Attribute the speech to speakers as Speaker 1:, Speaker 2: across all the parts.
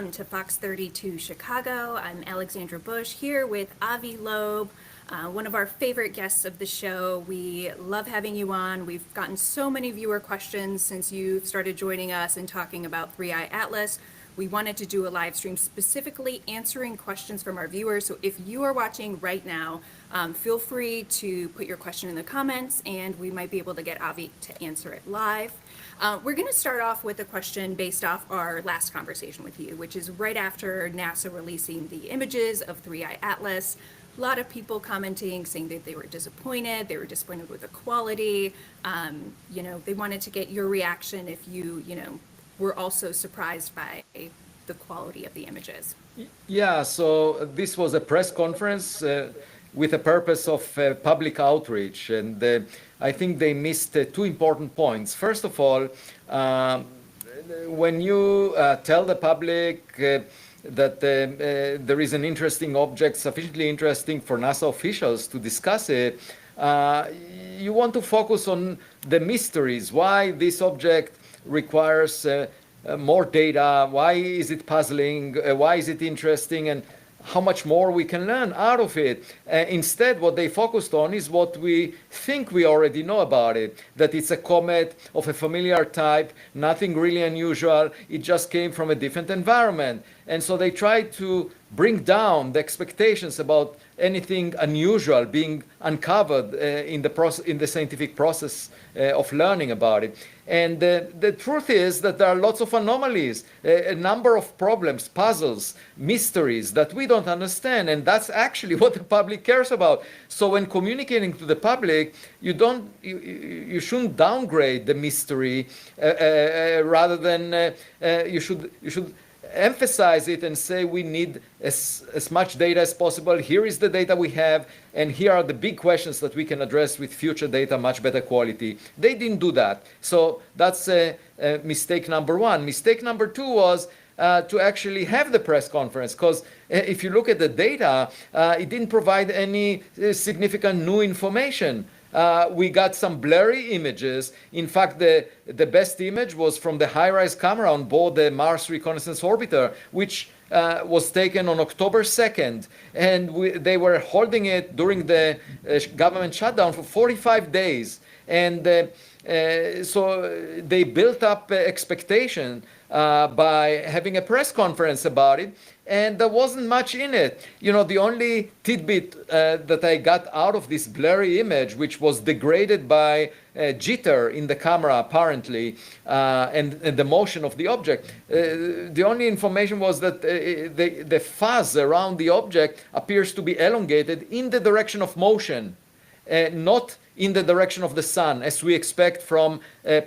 Speaker 1: welcome to Fox 32 Chicago. I'm Alexandra Bush here with Avi Loeb, one of our favorite guests of the show. We love having you on. We've gotten so many viewer questions since you started joining us and talking about 3IATLAS. We wanted to do a live stream specifically answering questions from our viewers. So if you are watching right now, feel free to put your question in the comments and we might be able to get Avi to answer it live. We're going to start off with a question based off our last conversation with you, which is right after NASA releasing the images of 3IATLAS. A lot of people commenting, saying that they were disappointed with the quality. They wanted to get your reaction if you were also surprised by the quality of the images.
Speaker 2: Yeah, so this was a press conference with a purpose of public outreach, and I think they missed two important points. First of all, when you tell the public that there is an interesting object, sufficiently interesting for NASA officials to discuss it, you want to focus on the mysteries, why this object requires more data, why is it puzzling, why is it interesting, and how much more we can learn out of it. Instead, what they focused on is what we think we already know about it, that it's a comet of a familiar type, nothing really unusual, it just came from a different environment. And so they tried to bring down the expectations about anything unusual being uncovered in the scientific process of learning about it. And the truth is that there are lots of anomalies, a number of problems, puzzles, mysteries that we don't understand, and that's actually what the public cares about. So when communicating to the public, you shouldn't downgrade the mystery, rather than you should emphasize it and say we need as much data as possible. Here is the data we have, and here are the big questions that we can address with future data, much better quality. They didn't do that. So that's mistake number one. Mistake number two was to actually have the press conference, because if you look at the data, it didn't provide any significant new information. We got some blurry images. In fact, the best image was from the high-rise camera on board the Mars Reconnaissance Orbiter, which was taken on October 2nd. And they were holding it during the government shutdown for 45 days. And so they built up expectation by having a press conference about it, and there wasn't much in it. The only tidbit that I got out of this blurry image, which was degraded by jitter in the camera apparently, and the motion of the object, the only information was that the fuzz around the object appears to be elongated in the direction of motion, not in the direction of the sun, as we expect from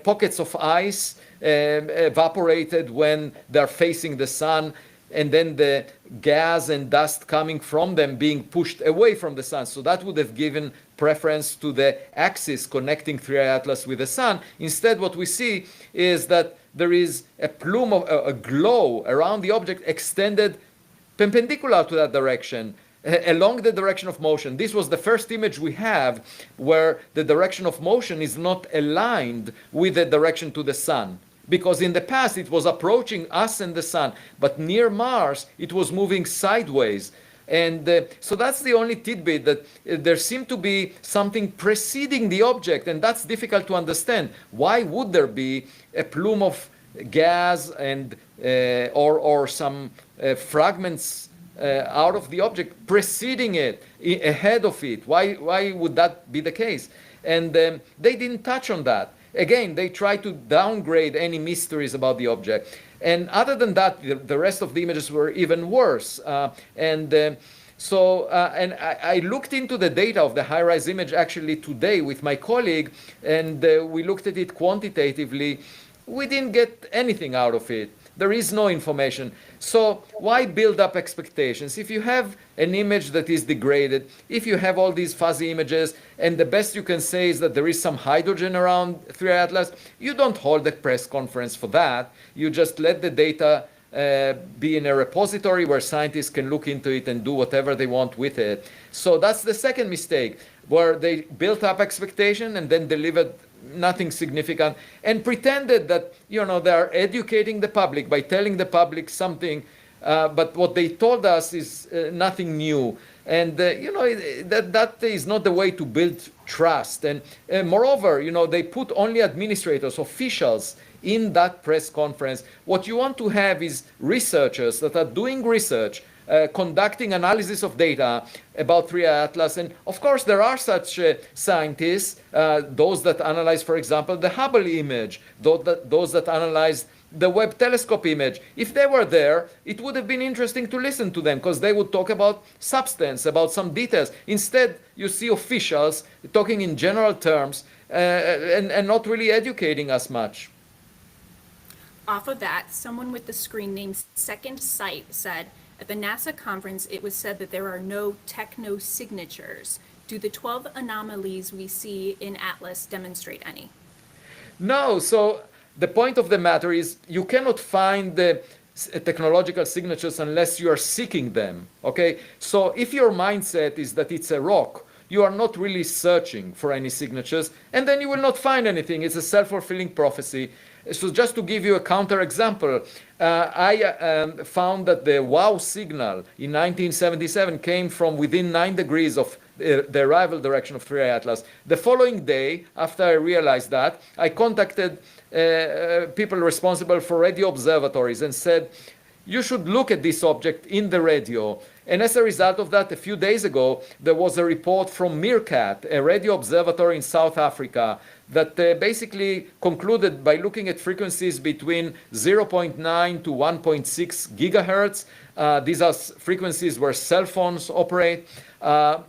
Speaker 2: pockets of ice evaporated when they're facing the sun, and then the gas and dust coming from them being pushed away from the sun. So that would have given preference to the axis connecting 3IATLAS with the sun. Instead, what we see is that there is a plume of a glow around the object extended perpendicular to that direction, along the direction of motion. This was the first image we have where the direction of motion is not aligned with the direction to the sun. Because in the past it was approaching us and the sun, but near Mars it was moving sideways. And so that's the only tidbit, that there seemed to be something preceding the object, and that's difficult to understand. Why would there be a plume of gas and or some fragments out of the object preceding it, ahead of it? Why would that be the case? And they didn't touch on that. Again, they try to downgrade any mysteries about the object. And other than that, the rest of the images were even worse. And I looked into the data of the high-rise image actually today with my colleague, and we looked at it quantitatively. We didn't get anything out of it. There is no information. So why build up expectations? If you have an image that is degraded, if you have all these fuzzy images, and the best you can say is that there is some hydrogen around 3IATLAS, you don't hold a press conference for that. You just let the data be in a repository where scientists can look into it and do whatever they want with it. So that's the second mistake, where they built up expectation and then delivered nothing significant, and pretended that they are educating the public by telling the public something But what they told us is nothing new. And that is not the way to build trust. And moreover, they put only administrators, officials in that press conference. What you want to have is researchers that are doing research, conducting analysis of data about 3IATLAS. And of course, there are such scientists, those that analyze, for example, the Hubble image, those that analyze the Webb telescope image. If they were there, it would have been interesting to listen to them because they would talk about substance, about some details. Instead, you see officials talking in general terms and not really educating us much.
Speaker 1: Off of that, someone with the screen name Second Sight said, at the NASA conference, it was said that there are no techno-signatures. Do the 12 anomalies we see in Atlas demonstrate any?
Speaker 2: No, so the point of the matter is you cannot find the technological signatures unless you are seeking them, okay? So if your mindset is that it's a rock, you are not really searching for any signatures, and then you will not find anything. It's a self-fulfilling prophecy. So just to give you a counterexample, I found that the wow signal in 1977 came from within 9 degrees of the arrival direction of 3IATLAS. The following day, after I realized that, I contacted people responsible for radio observatories and said, you should look at this object in the radio. And as a result of that, a few days ago, there was a report from Meerkat, a radio observatory in South Africa, that basically concluded by looking at frequencies between 0.9 to 1.6 gigahertz. These are frequencies where cell phones operate.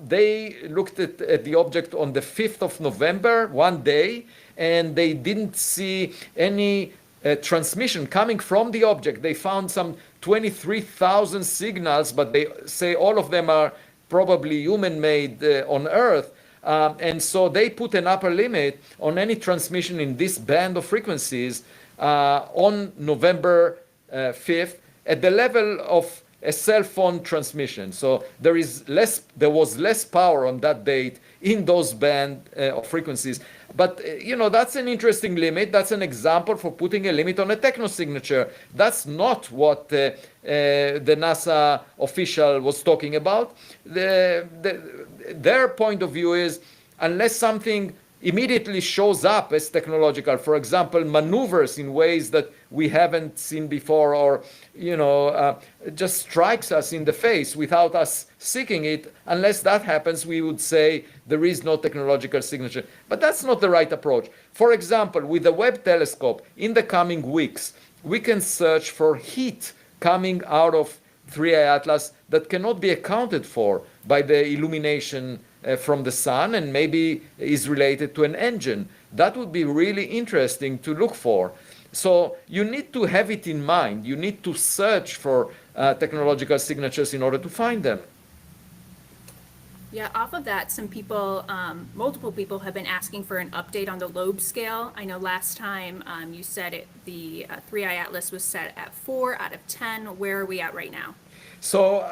Speaker 2: They looked at the object on the 5th of November, one day, and they didn't see any transmission coming from the object. They found some 23,000 signals, but they say all of them are probably human-made on Earth. And so they put an upper limit on any transmission in this band of frequencies on November 5th at the level of a cell phone transmission. So there was less power on that date in those band of frequencies. But that's an interesting limit. That's an example for putting a limit on a technosignature. That's not what the NASA official was talking about. Their point of view is unless something immediately shows up as technological, for example, maneuvers in ways that we haven't seen before, or just strikes us in the face without us seeking it, unless that happens, we would say there is no technological signature. But that's not the right approach. For example, with the Webb telescope, in the coming weeks, we can search for heat coming out of 3IATLAS that cannot be accounted for by the illumination from the sun and maybe is related to an engine. That would be really interesting to look for. So you need to have it in mind. You need to search for technological signatures in order to find them.
Speaker 1: Yeah, off of that, some people, multiple people have been asking for an update on the Loeb scale. I know last time you said the 3IATLAS was set at 4 out of 10. Where are we at right now?
Speaker 2: So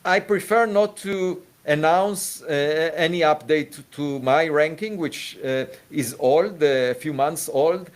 Speaker 2: I prefer not to announce any update to my ranking, which is old, a few months old,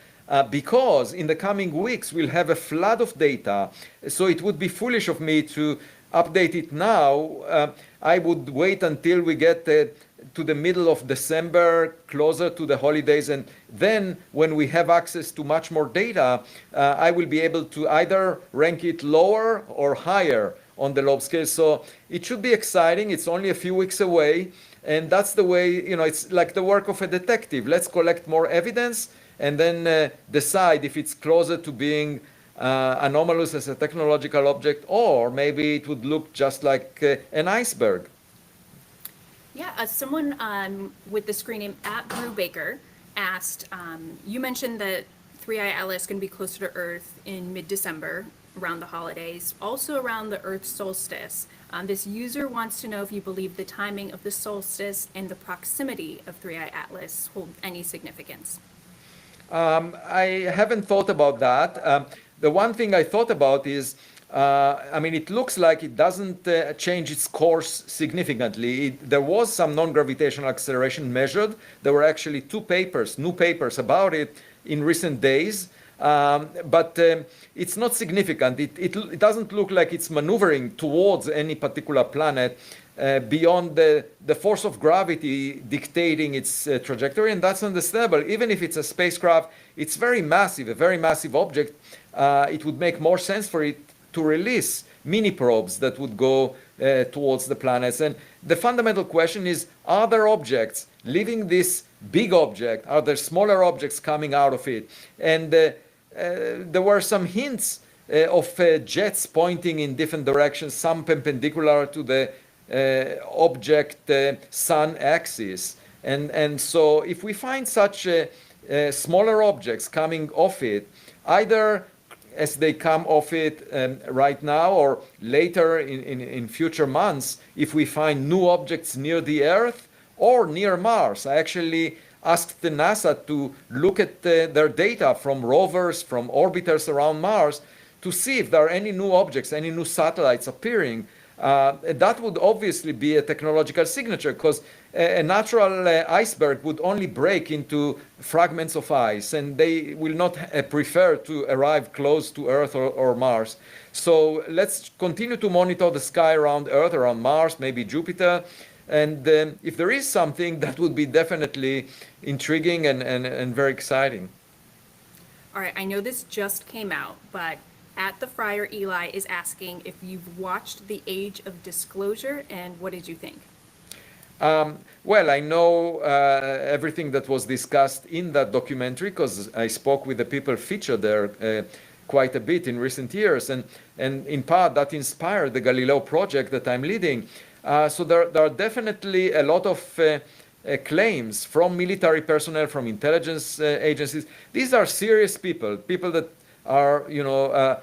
Speaker 2: because in the coming weeks we'll have a flood of data. So it would be foolish of me to update it now. I would wait until we get to the middle of December, closer to the holidays, and then when we have access to much more data, I will be able to either rank it lower or higher on the Loeb scale. So it should be exciting. It's only a few weeks away, and that's the way, it's like the work of a detective. Let's collect more evidence and then decide if it's closer to being anomalous as a technological object, or maybe it would look just like an iceberg.
Speaker 1: Yeah, someone with the screen name @Brubaker asked, you mentioned that 3IATLAS is going to be closer to Earth in mid-December, around the holidays, also around the Earth solstice. This user wants to know if you believe the timing of the solstice and the proximity of 3IATLAS hold any significance.
Speaker 2: I haven't thought about that. The one thing I thought about is, it looks like it doesn't change its course significantly. There was some non-gravitational acceleration measured. There were actually new papers about it in recent days. But it's not significant. It doesn't look like it's maneuvering towards any particular planet beyond the force of gravity dictating its trajectory, and that's understandable. Even if it's a spacecraft, it's very massive, a very massive object. It would make more sense for it to release mini probes that would go towards the planets. And the fundamental question is, are there objects leaving this big object? Are there smaller objects coming out of it? And there were some hints of jets pointing in different directions, some perpendicular to the object sun axis. And so if we find such smaller objects coming off it, either as they come off it right now or later in future months, if we find new objects near the Earth or near Mars. I actually asked the NASA to look at their data from rovers, from orbiters around Mars, to see if there are any new objects, any new satellites appearing. That would obviously be a technological signature, because a natural iceberg would only break into fragments of ice, and they will not prefer to arrive close to Earth or Mars. So let's continue to monitor the sky around Earth, around Mars, maybe Jupiter. And if there is something, that would be definitely intriguing and very exciting.
Speaker 1: All right, I know this just came out, but at the Friar Eli is asking if you've watched The Age of Disclosure, and what did you think?
Speaker 2: Well, I know everything that was discussed in that documentary, because I spoke with the people featured there quite a bit in recent years, and in part that inspired the Galileo project that I'm leading. So there are definitely a lot of claims from military personnel, from intelligence agencies. These are serious people that are,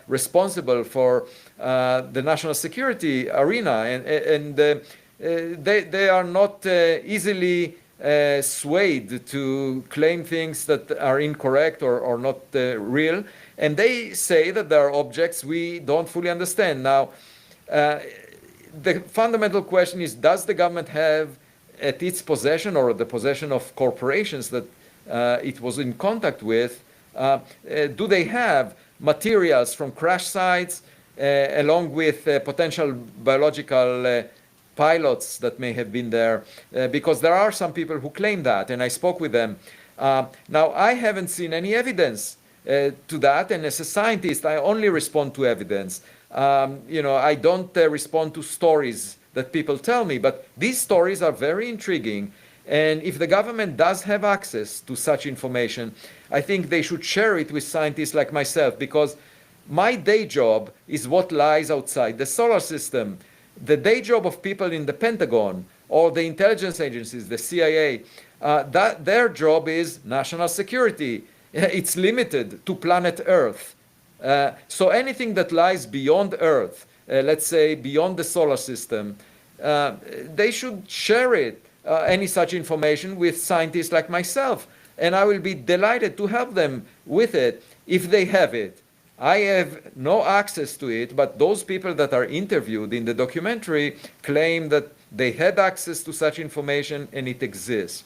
Speaker 2: responsible for the national security arena, and they are not easily swayed to claim things that are incorrect or not real. And they say that there are objects we don't fully understand. Now, the fundamental question is, does the government have at its possession, or the possession of corporations that it was in contact with, do they have materials from crash sites along with potential biological pilots that may have been there? Because there are some people who claim that, and I spoke with them. Now, I haven't seen any evidence to that, and as a scientist, I only respond to evidence. I don't respond to stories that people tell me, but these stories are very intriguing. And if the government does have access to such information, I think they should share it with scientists like myself, because my day job is what lies outside the solar system. The day job of people in the Pentagon or the intelligence agencies, the CIA, that their job is national security. It's limited to planet Earth. So anything that lies beyond Earth, let's say beyond the solar system, they should share it, any such information, with scientists like myself. And I will be delighted to help them with it if they have it. I have no access to it, but those people that are interviewed in the documentary claim that they had access to such information and it exists.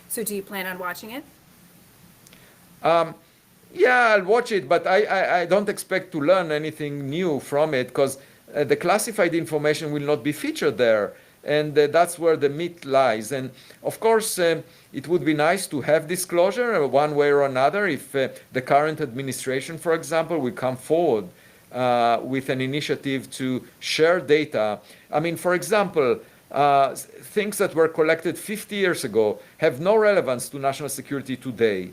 Speaker 1: So do you plan on watching it?
Speaker 2: Yeah, I'll watch it, but I don't expect to learn anything new from it, because the classified information will not be featured there. And that's where the myth lies. And of course, it would be nice to have disclosure one way or another if the current administration, for example, will come forward with an initiative to share data. I mean, for example, things that were collected 50 years ago have no relevance to national security today.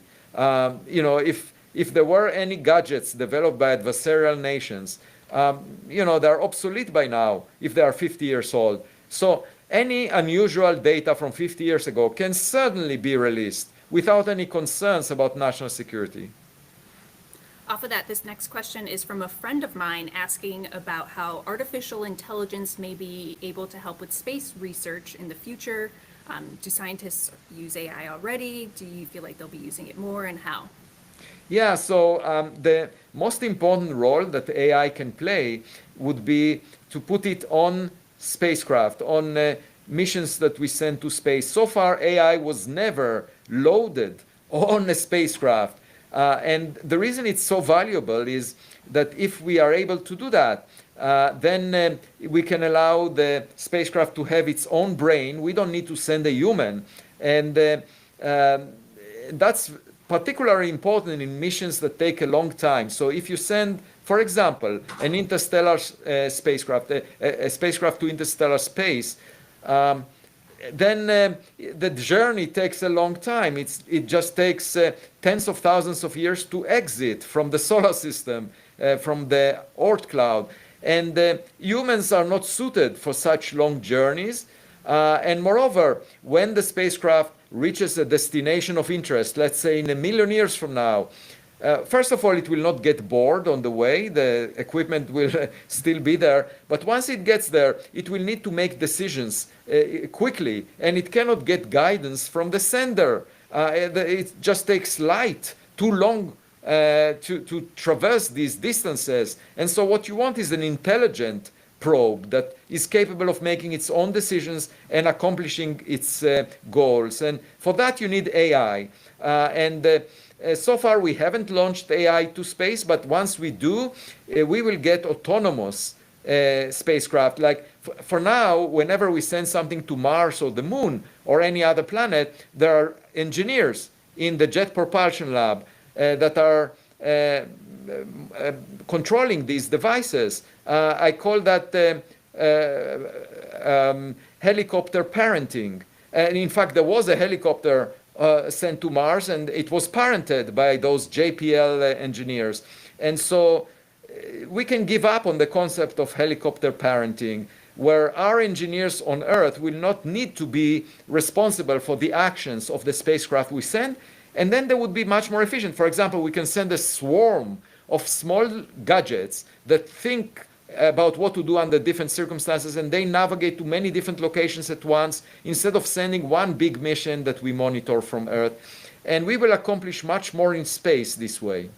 Speaker 2: If there were any gadgets developed by adversarial nations, they're obsolete by now if they are 50 years old. So any unusual data from 50 years ago can certainly be released without any concerns about national security.
Speaker 1: Off of that, this next question is from a friend of mine asking about how artificial intelligence may be able to help with space research in the future. Do scientists use AI already? Do you feel like they'll be using it more, and how?
Speaker 2: Yeah, so the most important role that AI can play would be to put it on spacecraft, on missions that we send to space. So far, AI was never loaded on a spacecraft. And the reason it's so valuable is that if we are able to do that, then we can allow the spacecraft to have its own brain. We don't need to send a human. And that's particularly important in missions that take a long time. So if you send, for example, an interstellar spacecraft, a spacecraft to interstellar space, then the journey takes a long time. It just takes tens of thousands of years to exit from the solar system, from the Oort cloud. And humans are not suited for such long journeys. And moreover, when the spacecraft reaches a destination of interest, let's say in 1,000,000 years from now, first of all, it will not get bored on the way. The equipment will still be there. But once it gets there, it will need to make decisions quickly, and it cannot get guidance from the sender. It just takes light too long to traverse these distances. And so what you want is an intelligent probe that is capable of making its own decisions and accomplishing its goals. And for that, you need AI. So far, we haven't launched AI to space, but once we do, we will get autonomous spacecraft. Like for now, whenever we send something to Mars or the Moon or any other planet, there are engineers in the Jet Propulsion Lab that are controlling these devices. I call that helicopter parenting. And in fact, there was a helicopter sent to Mars, and it was parented by those JPL engineers. And so we can give up on the concept of helicopter parenting, where our engineers on Earth will not need to be responsible for the actions of the spacecraft we send, and then they would be much more efficient. For example, we can send a swarm of small gadgets that think about what to do under different circumstances, and they navigate to many different locations at once instead of sending one big mission that we monitor from Earth. And we will accomplish much more in space this way.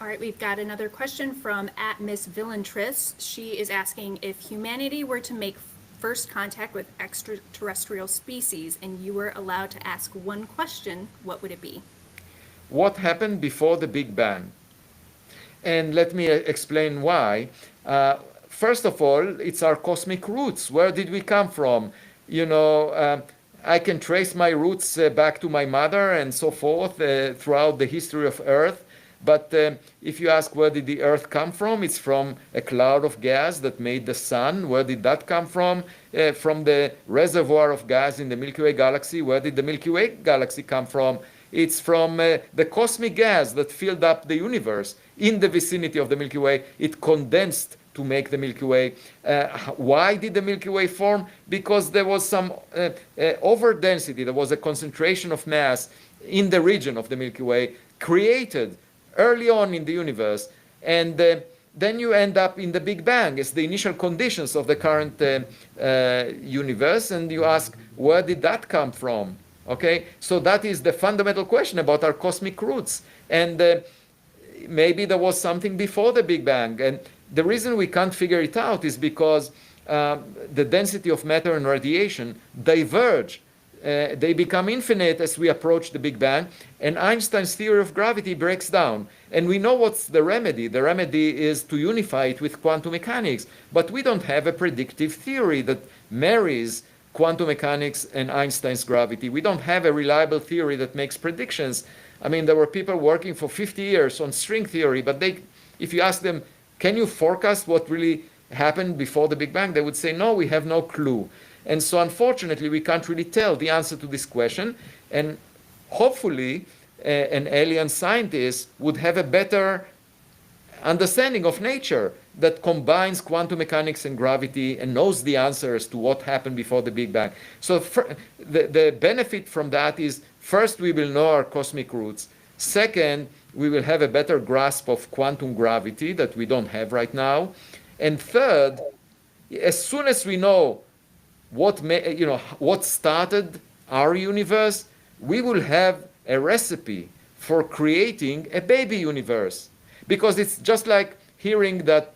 Speaker 1: All right, we've got another question from @Miss Villaintress. She is asking, if humanity were to make first contact with extraterrestrial species and you were allowed to ask one question, what would it be?
Speaker 2: What happened before the Big Bang? And let me explain why. First of all, it's our cosmic roots. Where did we come from? You know, I can trace my roots back to my mother and so forth throughout the history of Earth. But if you ask where did the Earth come from, it's from a cloud of gas that made the sun. Where did that come from? From the reservoir of gas in the Milky Way galaxy. Where did the Milky Way galaxy come from? It's from the cosmic gas that filled up the universe in the vicinity of the Milky Way. It condensed to make the Milky Way. Why did the Milky Way form? Because there was some overdensity. There was a concentration of mass in the region of the Milky Way created early on in the universe. And then you end up in the Big Bang as the initial conditions of the current universe. And you ask, where did that come from? Okay, so that is the fundamental question about our cosmic roots. And maybe there was something before the Big Bang. And the reason we can't figure it out is because the density of matter and radiation diverge. They become infinite as we approach the Big Bang, and Einstein's theory of gravity breaks down. And we know what's the remedy. The remedy is to unify it with quantum mechanics. But we don't have a predictive theory that marries quantum mechanics and Einstein's gravity. We don't have a reliable theory that makes predictions. I mean, there were people working for 50 years on string theory, but if you ask them, can you forecast what really happened before the Big Bang? They would say, no, we have no clue. And so unfortunately, we can't really tell the answer to this question. And hopefully, an alien scientist would have a better understanding of nature that combines quantum mechanics and gravity and knows the answers to what happened before the Big Bang. So the benefit from that is, first, we will know our cosmic roots. Second, we will have a better grasp of quantum gravity that we don't have right now. And third, as soon as we know what started our universe, we will have a recipe for creating a baby universe. Because it's just like hearing that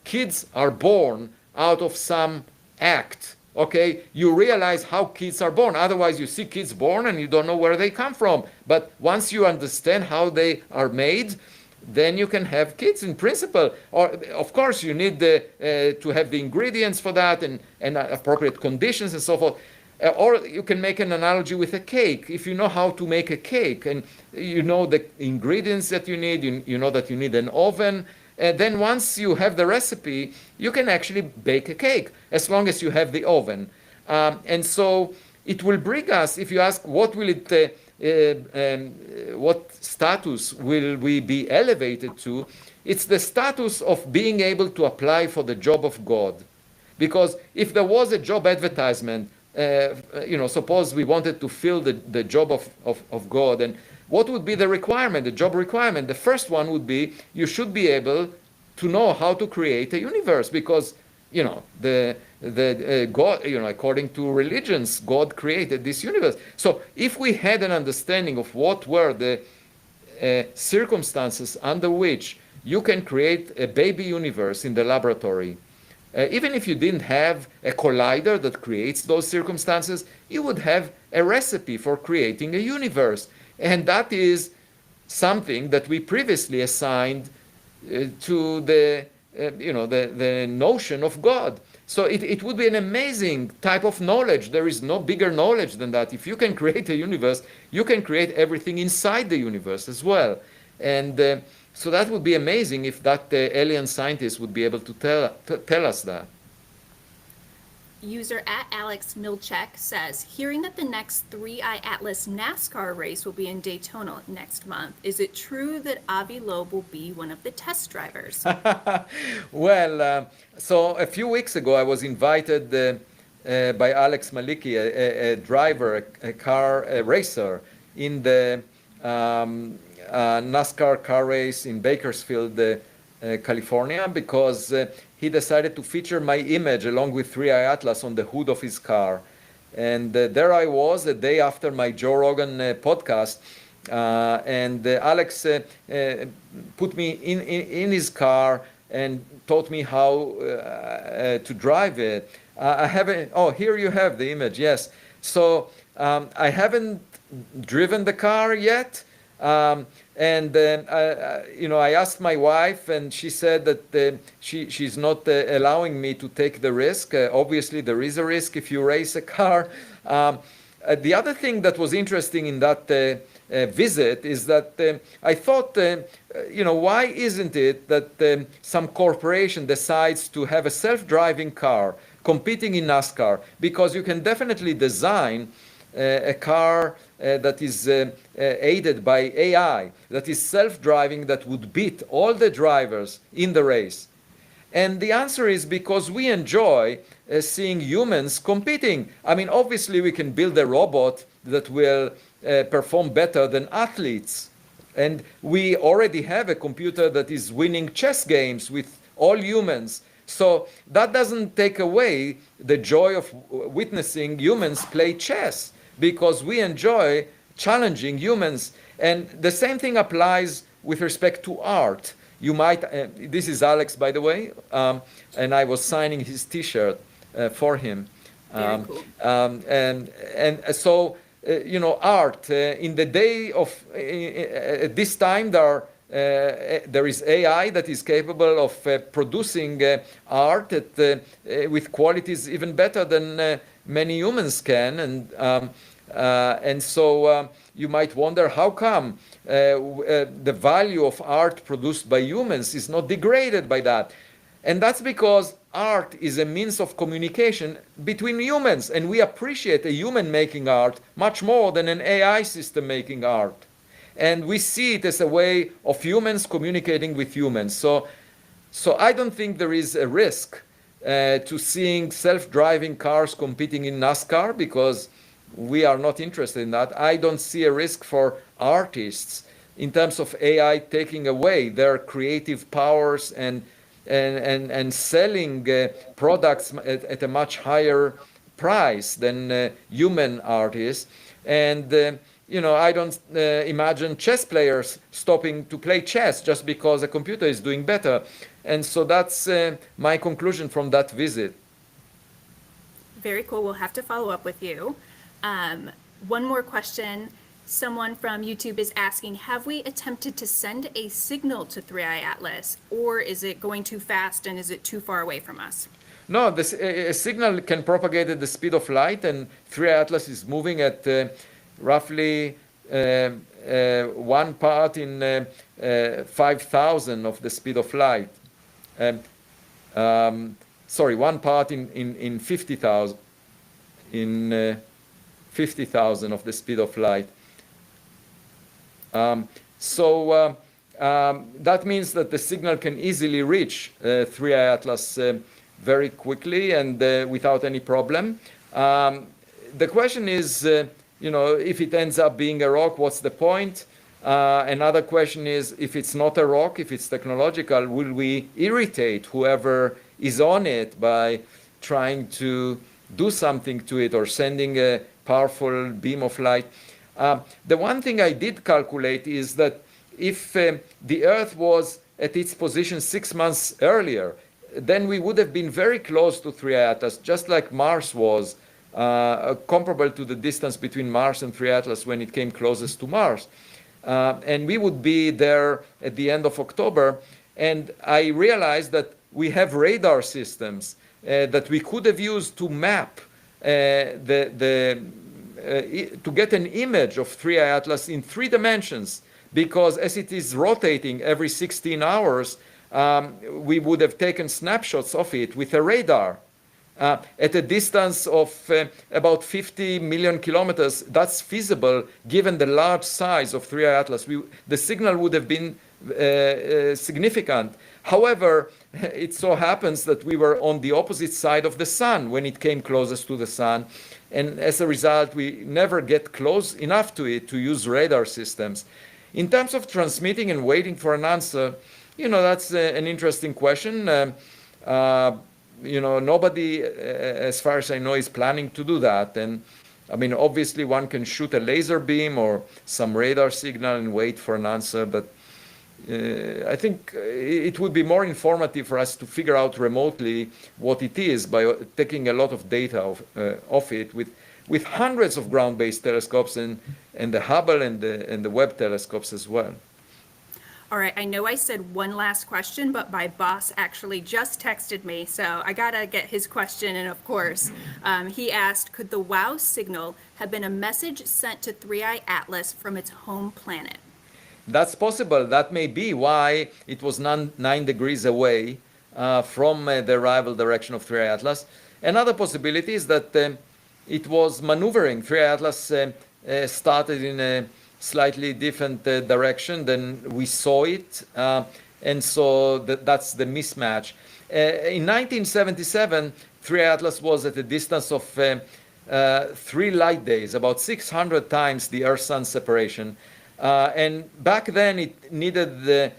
Speaker 2: kids are born out of some act okay, you realize how kids are born. Otherwise, you see kids born and you don't know where they come from. But once you understand how they are made, then you can have kids in principle. Or, of course, you need to have the ingredients for that and appropriate conditions and so forth. Or you can make an analogy with a cake. If you know how to make a cake and you know the ingredients that you need, you know that you need an oven, then once you have the recipe, you can actually bake a cake as long as you have the oven. And so it will bring us, if you ask what will it, what status will we be elevated to, it's the status of being able to apply for the job of God. Because if there was a job advertisement, suppose we wanted to fill the job of God, and what would be the requirement, the job requirement? The first one would be you should be able to know how to create a universe, because the God, according to religions, God created this universe. So if we had an understanding of what were the circumstances under which you can create a baby universe in the laboratory, even if you didn't have a collider that creates those circumstances, you would have a recipe for creating a universe. And that is something that we previously assigned to the notion of God. So it would be an amazing type of knowledge. There is no bigger knowledge than that. If you can create a universe, you can create everything inside the universe as well. And so that would be amazing if that alien scientist would be able to tell us that.
Speaker 1: User at Alex Milchek says, hearing that the next 3IATLAS NASCAR race will be in Daytona next month, is it true that Avi Loeb will be one of the test drivers?
Speaker 2: Well, so a few weeks ago I was invited by Alex Maliki, a driver, a racer in the NASCAR car race in Bakersfield, California, because he decided to feature my image along with 3IATLAS on the hood of his car. And there I was a day after my Joe Rogan podcast, and Alex put me in his car and taught me how to drive it. I haven't, oh, here you have the image, yes. So I haven't driven the car yet. I asked my wife, and she said that she's not allowing me to take the risk. Obviously, there is a risk if you race a car. The other thing that was interesting in that visit is that I thought, why isn't it that some corporation decides to have a self-driving car competing in NASCAR? Because you can definitely design a car that is aided by AI, that is self-driving, that would beat all the drivers in the race. And the answer is because we enjoy seeing humans competing. I mean, obviously we can build a robot that will perform better than athletes. And we already have a computer that is winning chess games with all humans. So that doesn't take away the joy of witnessing humans play chess, because we enjoy challenging humans. And the same thing applies with respect to art. You might, this is Alex, by the way, and I was signing his T-shirt for him.
Speaker 1: Very cool.
Speaker 2: So, art, in the day of, at this time, there is AI that is capable of producing art with qualities even better than many humans can, and so you might wonder how come the value of art produced by humans is not degraded by that. And that's because art is a means of communication between humans, and we appreciate a human making art much more than an AI system making art. And we see it as a way of humans communicating with humans. So I don't think there is a risk to seeing self-driving cars competing in NASCAR, because we are not interested in that. I don't see a risk for artists in terms of AI taking away their creative powers and selling products at a much higher price than human artists. And I don't imagine chess players stopping to play chess just because a computer is doing better. And so that's my conclusion from that visit.
Speaker 1: Very cool. We'll have to follow up with you. One more question. Someone from YouTube is asking, have we attempted to send a signal to 3IATLAS, or is it going too fast and is it too far away from us?
Speaker 2: No, a signal can propagate at the speed of light, and 3IATLAS is moving at roughly 1 part in 5,000 of the speed of light. Sorry, 1 part in 50,000 50,000 of the speed of light. That means that the signal can easily reach 3IATLAS very quickly and without any problem. The question is, if it ends up being a rock, what's the point? Another question is, if it's not a rock, if it's technological, will we irritate whoever is on it by trying to do something to it or sending a powerful beam of light? The one thing I did calculate is that if the Earth was at its position 6 months earlier, then we would have been very close to 3IATLAS, just like Mars was, comparable to the distance between Mars and 3IATLAS when it came closest to Mars. And we would be there at the end of October. And I realized that we have radar systems that we could have used to map to get an image of 3IATLAS in 3 dimensions, because as it is rotating every 16 hours, we would have taken snapshots of it with a radar. At a distance of about 50 million kilometers, that's feasible given the large size of 3IATLAS. The signal would have been significant. However, it so happens that we were on the opposite side of the sun when it came closest to the sun. And as a result, we never get close enough to it to use radar systems. In terms of transmitting and waiting for an answer, that's an interesting question. Nobody, as far as I know, is planning to do that. And I mean, obviously, one can shoot a laser beam or some radar signal and wait for an answer. But I think it would be more informative for us to figure out remotely what it is by taking a lot of data of it with hundreds of ground-based telescopes and the Hubble and the Webb telescopes as well.
Speaker 1: All right, I know I said one last question, but my boss actually just texted me, so I gotta get his question. And of course, he asked, could the WOW signal have been a message sent to 3IATLAS from its home planet?
Speaker 2: That's possible. That may be why it was 9 degrees away from the arrival direction of 3IATLAS. Another possibility is that it was maneuvering. 3IATLAS started in a slightly different direction than we saw it, and so that's the mismatch. In 1977, 3IATLAS was at a distance of 3 light days, about 600 times the Earth-Sun separation. And back then it needed the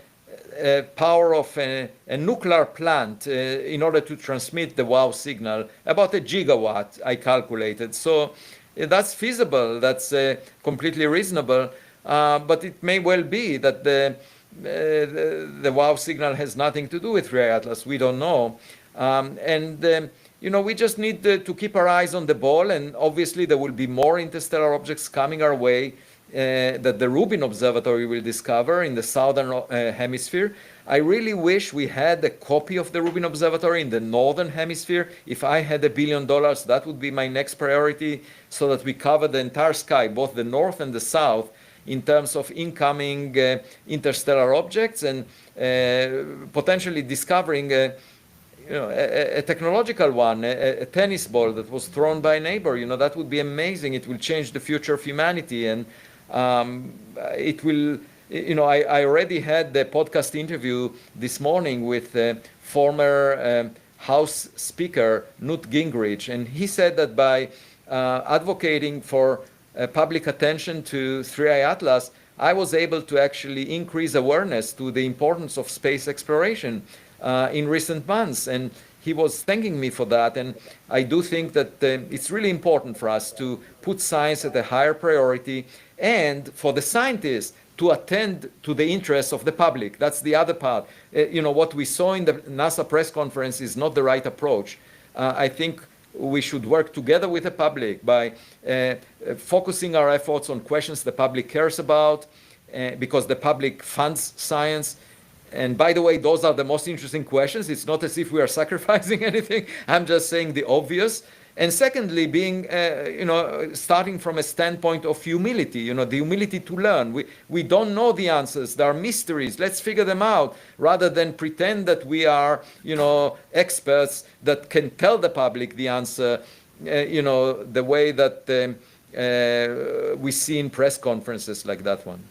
Speaker 2: power of a nuclear plant in order to transmit the WOW signal, about 1 gigawatt, I calculated. So that's feasible, that's completely reasonable, but it may well be that the WOW signal has nothing to do with 3IATLAS. We don't know. We just need to keep our eyes on the ball, and obviously there will be more interstellar objects coming our way that the Rubin Observatory will discover in the southern hemisphere. I really wish we had a copy of the Rubin Observatory in the northern hemisphere. If I had $1 billion, that would be my next priority, so that we cover the entire sky, both the north and the south, in terms of incoming interstellar objects and potentially discovering a technological one, a tennis ball that was thrown by a neighbor. That would be amazing. It will change the future of humanity, and it will. I already had the podcast interview this morning with former House Speaker Newt Gingrich, and he said that by advocating for public attention to 3IATLAS, I was able to actually increase awareness to the importance of space exploration in recent months, and he was thanking me for that. And I do think that it's really important for us to put science at a higher priority, and for the scientists to attend to the interests of the public. That's the other part. What we saw in the NASA press conference is not the right approach. I think we should work together with the public by focusing our efforts on questions the public cares about, because the public funds science. And by the way, those are the most interesting questions. It's not as if we are sacrificing anything. I'm just saying the obvious. And secondly, being, starting from a standpoint of humility, the humility to learn. We don't know the answers. There are mysteries. Let's figure them out, rather than pretend that we are, experts that can tell the public the answer, the way that we see in press conferences like that one.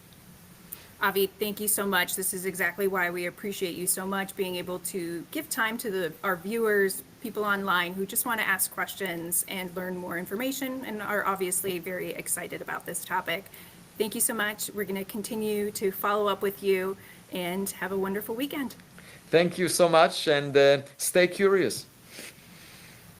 Speaker 1: Avi, thank you so much. This is exactly why we appreciate you so much, being able to give time to our viewers, people online who just want to ask questions and learn more information and are obviously very excited about this topic. Thank you so much. We're going to continue to follow up with you, and have a wonderful weekend.
Speaker 2: Thank you so much, and stay curious.